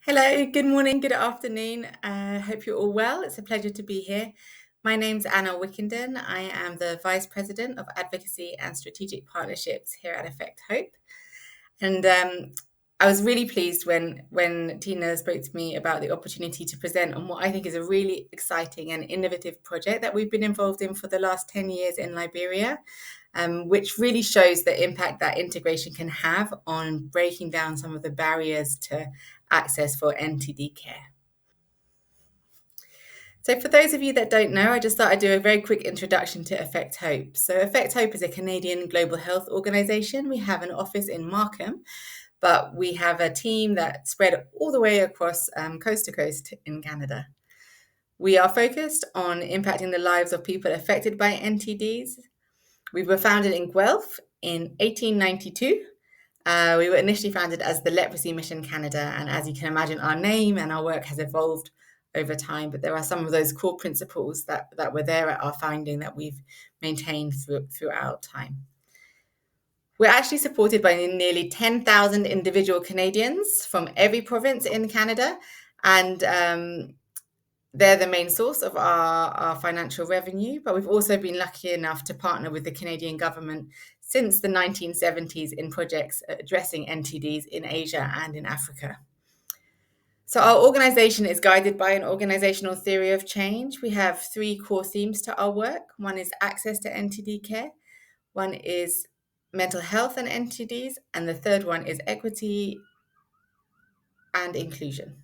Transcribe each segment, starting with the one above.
Hello, good morning, good afternoon. Hope you're all well. It's a pleasure to be here. My name's Anna Wickenden. I am the Vice President of Advocacy and Strategic Partnerships here at Effect Hope. And I was really pleased when Tina spoke to me about the opportunity to present on what I think is a really exciting and innovative project that we've been involved in for the last 10 years in Liberia, which really shows the impact that integration can have on breaking down some of the barriers to access for NTD care. So for those of you that don't know, I just thought I'd do a very quick introduction to Effect Hope. So Effect Hope is a Canadian global health organisation. We have an office in Markham, but we have a team that spread all the way across coast to coast in Canada. We are focused on impacting the lives of people affected by NTDs. We were founded in Guelph in 1892. We were initially founded as the Leprosy Mission Canada, and as you can imagine, our name and our work has evolved over time, but there are some of those core principles that were there at our founding that we've maintained throughout time. We're actually supported by nearly 10,000 individual Canadians from every province in Canada, and they're the main source of our financial revenue, but we've also been lucky enough to partner with the Canadian government since the 1970s in projects addressing NTDs in Asia and in Africa. So our organisation is guided by an organisational theory of change. We have three core themes to our work. One is access to NTD care. One is mental health and NTDs. And the third one is equity and inclusion.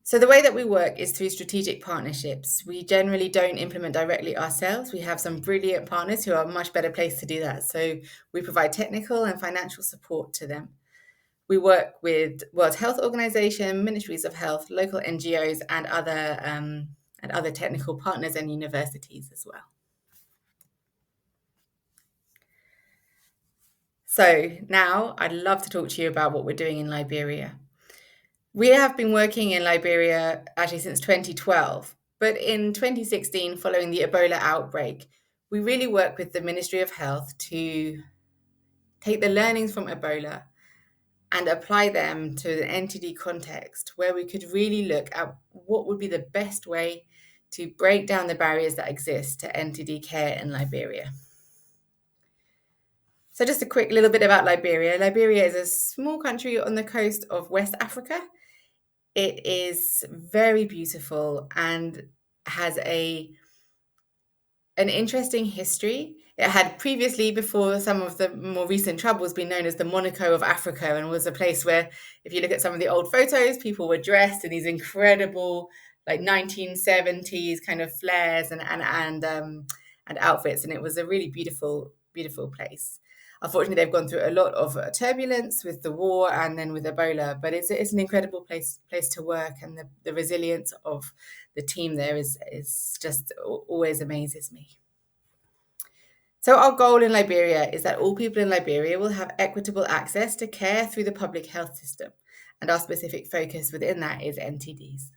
So the way that we work is through strategic partnerships. We generally don't implement directly ourselves. We have some brilliant partners who are much better placed to do that. So we provide technical and financial support to them. We work with World Health Organization, ministries of health, local NGOs, and other technical partners and universities as well. So now I'd love to talk to you about what we're doing in Liberia. We have been working in Liberia actually since 2012, but in 2016, following the Ebola outbreak, we really worked with the Ministry of Health to take the learnings from Ebola and apply them to the NTD context, where we could really look at what would be the best way to break down the barriers that exist to NTD care in Liberia. So just a quick little bit about Liberia. Liberia is a small country on the coast of West Africa. It is very beautiful and has an interesting history. It had previously, before some of the more recent troubles, been known as the Monaco of Africa, and was a place where, if you look at some of the old photos, people were dressed in these incredible, like 1970s kind of flares and outfits, and it was a really beautiful place. Unfortunately, they've gone through a lot of turbulence with the war and then with Ebola, but it's an incredible place to work, and the resilience of the team there is just always amazes me. So our goal in Liberia is that all people in Liberia will have equitable access to care through the public health system, and our specific focus within that is NTDs.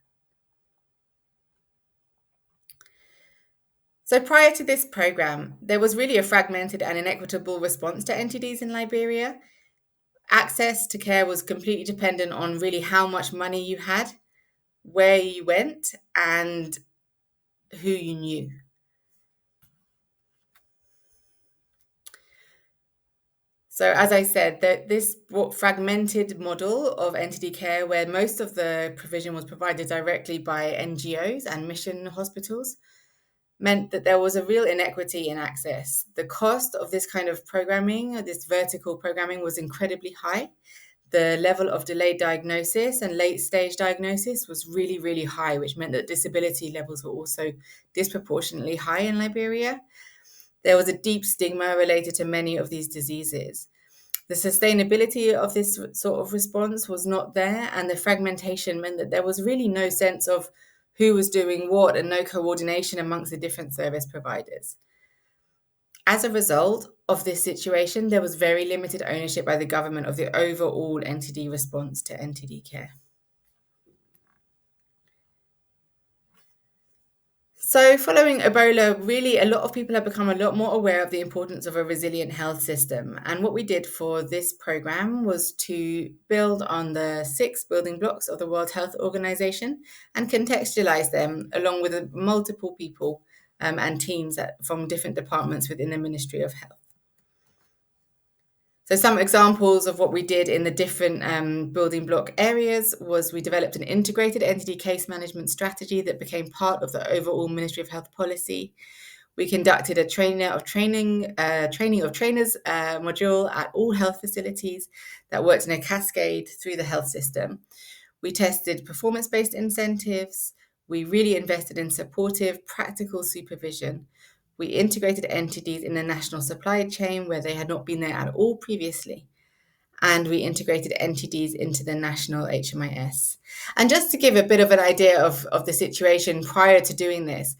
So prior to this program, there was really a fragmented and inequitable response to NTDs in Liberia. Access to care was completely dependent on really how much money you had, where you went, and who you knew. So as I said, this fragmented model of NTD care, where most of the provision was provided directly by NGOs and mission hospitals, meant that there was a real inequity in access. The cost of this kind of programming, this vertical programming, was incredibly high. The level of delayed diagnosis and late stage diagnosis was really, really high, which meant that disability levels were also disproportionately high in Liberia. There was a deep stigma related to many of these diseases. The sustainability of this sort of response was not there, and the fragmentation meant that there was really no sense of who was doing what and no coordination amongst the different service providers. As a result of this situation, there was very limited ownership by the government of the overall NTD response to NTD care. So, following Ebola, really a lot of people have become a lot more aware of the importance of a resilient health system. And what we did for this program was to build on the 6 building blocks of the World Health Organization and contextualize them along with multiple people and teams from different departments within the Ministry of Health. So some examples of what we did in the different building block areas was we developed an integrated NTD case management strategy that became part of the overall Ministry of Health policy. We conducted a training of trainers module at all health facilities that worked in a cascade through the health system. We tested performance-based incentives. We really invested in supportive, practical supervision. We integrated NTDs in the national supply chain where they had not been there at all previously. And we integrated NTDs into the national HMIS. And just to give a bit of an idea of the situation prior to doing this,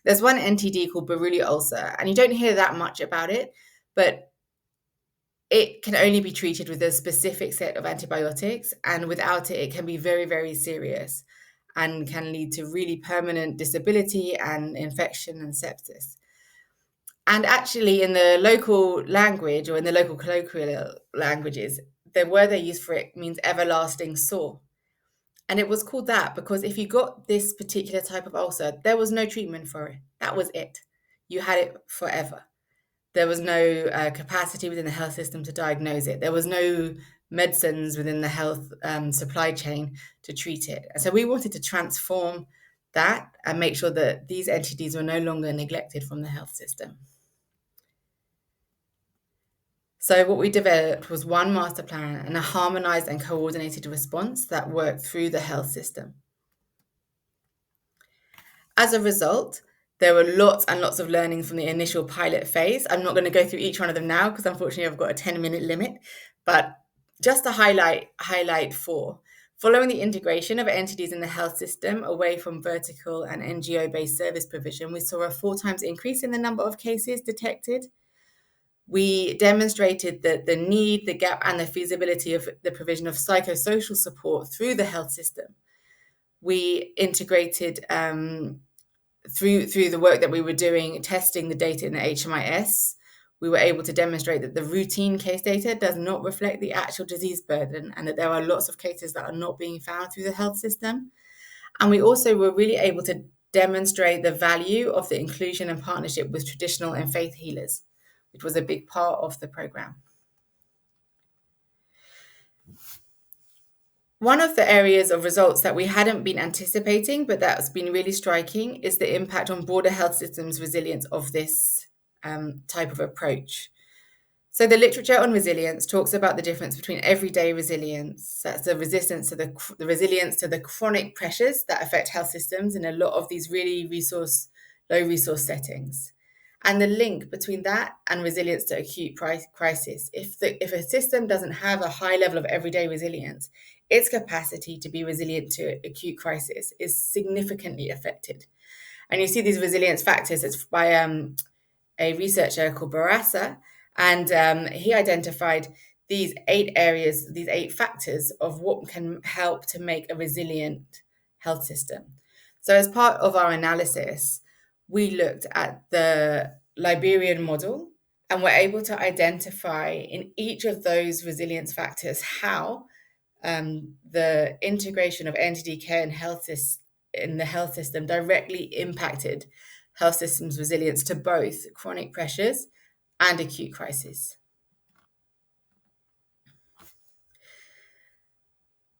there's one NTD called Buruli ulcer, and you don't hear that much about it, but it can only be treated with a specific set of antibiotics, and without it, it can be very, very serious and can lead to really permanent disability and infection and sepsis. And actually, in the local language or in the local colloquial languages, the word they use for it means everlasting sore. And it was called that because if you got this particular type of ulcer, there was no treatment for it. That was it. You had it forever. There was no capacity within the health system to diagnose it. There was no medicines within the health supply chain to treat it. And so we wanted to transform that and make sure that these entities were no longer neglected from the health system. So what we developed was one master plan and a harmonized and coordinated response that worked through the health system. As a result, there were lots and lots of learning from the initial pilot phase. I'm not going to go through each one of them now because unfortunately I've got a 10-minute limit, but just to highlight 4. Following the integration of entities in the health system away from vertical and NGO-based service provision, we saw a 4 times increase in the number of cases detected. We demonstrated that the need, the gap, and the feasibility of the provision of psychosocial support through the health system. We integrated through the work that we were doing, testing the data in the HMIS. We were able to demonstrate that the routine case data does not reflect the actual disease burden and that there are lots of cases that are not being found through the health system. And we also were really able to demonstrate the value of the inclusion and partnership with traditional and faith healers, which was a big part of the program. One of the areas of results that we hadn't been anticipating, but that's been really striking, is the impact on broader health systems resilience of this type of approach. So the literature on resilience talks about the difference between everyday resilience, that's the resilience to the chronic pressures that affect health systems in a lot of these really low resource settings, and the link between that and resilience to acute crisis. If a system doesn't have a high level of everyday resilience, its capacity to be resilient to acute crisis is significantly affected. And you see these resilience factors. It's by a researcher called Barassa, and he identified these 8 areas, these 8 factors of what can help to make a resilient health system. So as part of our analysis, we looked at the Liberian model and were able to identify in each of those resilience factors how the integration of entity care and in the health system directly impacted health systems resilience to both chronic pressures and acute crisis.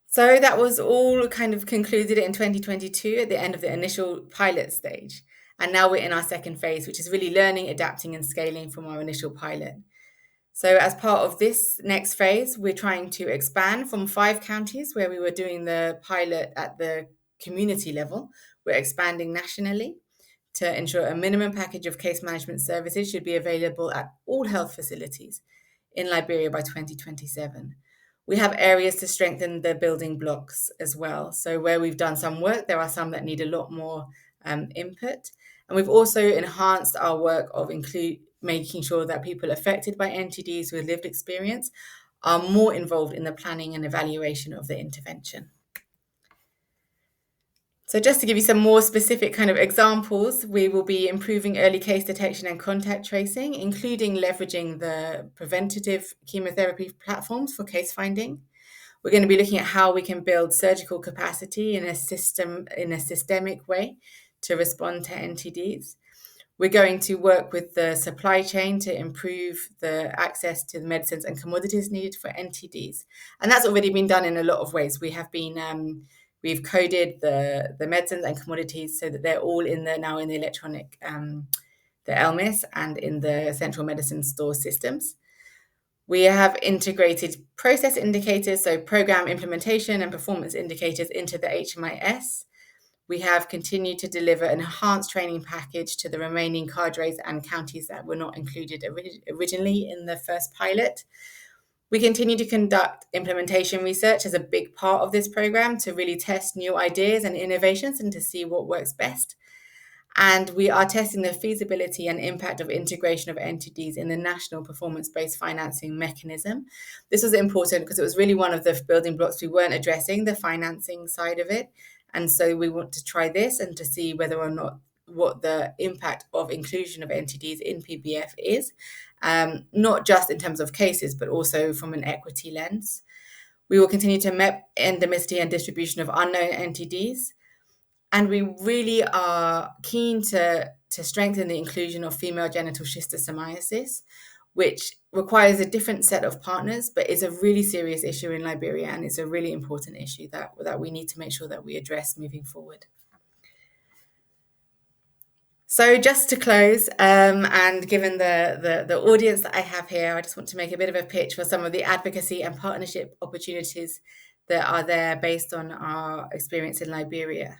So that was all kind of concluded in 2022 at the end of the initial pilot stage. And now we're in our second phase, which is really learning, adapting, and scaling from our initial pilot. So as part of this next phase, we're trying to expand from 5 counties where we were doing the pilot at the community level. We're expanding nationally to ensure a minimum package of case management services should be available at all health facilities in Liberia by 2027. We have areas to strengthen the building blocks as well. So where we've done some work, there are some that need a lot more input. And we've also enhanced our work of making sure that people affected by NTDs with lived experience are more involved in the planning and evaluation of the intervention. So just to give you some more specific kind of examples, we will be improving early case detection and contact tracing, including leveraging the preventative chemotherapy platforms for case finding. We're going to be looking at how we can build surgical capacity in a systemic way to respond to NTDs. We're going to work with the supply chain to improve the access to the medicines and commodities needed for NTDs. And that's already been done in a lot of ways. We've coded the medicines and commodities so that they're all now in the electronic, the LMIS and in the central medicine store systems. We have integrated process indicators, so program implementation and performance indicators into the HMIS. We have continued to deliver an enhanced training package to the remaining cadres and counties that were not included originally in the first pilot. We continue to conduct implementation research as a big part of this program to really test new ideas and innovations and to see what works best. And we are testing the feasibility and impact of integration of NTDs in the national performance-based financing mechanism. This was important because it was really one of the building blocks we weren't addressing, the financing side of it. And so we want to try this and to see whether or not what the impact of inclusion of NTDs in PBF is, not just in terms of cases, but also from an equity lens. We will continue to map endemicity and distribution of unknown NTDs. And we really are keen to strengthen the inclusion of female genital schistosomiasis, which requires a different set of partners, but is a really serious issue in Liberia, and it's a really important issue that we need to make sure that we address moving forward. So just to close, and given the audience that I have here, I just want to make a bit of a pitch for some of the advocacy and partnership opportunities that are there based on our experience in Liberia.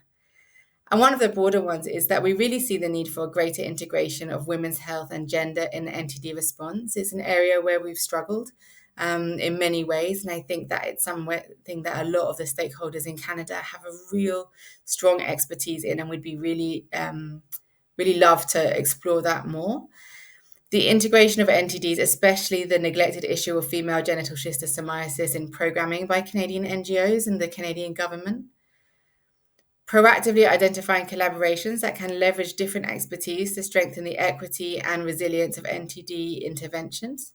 And one of the broader ones is that we really see the need for greater integration of women's health and gender in the NTD response. It's an area where we've struggled in many ways. And I think that it's something that a lot of the stakeholders in Canada have a real strong expertise in, and we'd be really love to explore that more. The integration of NTDs, especially the neglected issue of female genital schistosomiasis in programming by Canadian NGOs and the Canadian government. Proactively identifying collaborations that can leverage different expertise to strengthen the equity and resilience of NTD interventions.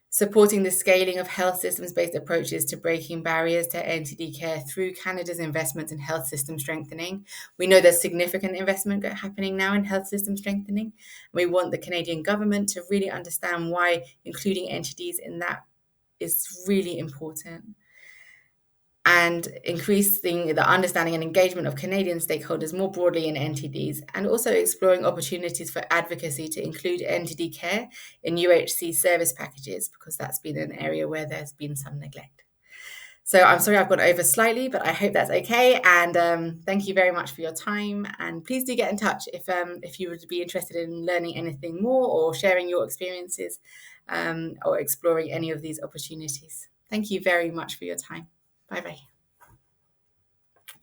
Supporting the scaling of health systems-based approaches to breaking barriers to NTD care through Canada's investments in health system strengthening. We know there's significant investment happening now in health system strengthening. We want the Canadian government to really understand why including NTDs in that is really important. And increasing the understanding and engagement of Canadian stakeholders more broadly in NTDs, and also exploring opportunities for advocacy to include NTD care in UHC service packages, because that's been an area where there's been some neglect. So I'm sorry I've gone over slightly, but I hope that's okay. And thank you very much for your time. And please do get in touch if you would be interested in learning anything more or sharing your experiences or exploring any of these opportunities. Thank you very much for your time. Bye-bye.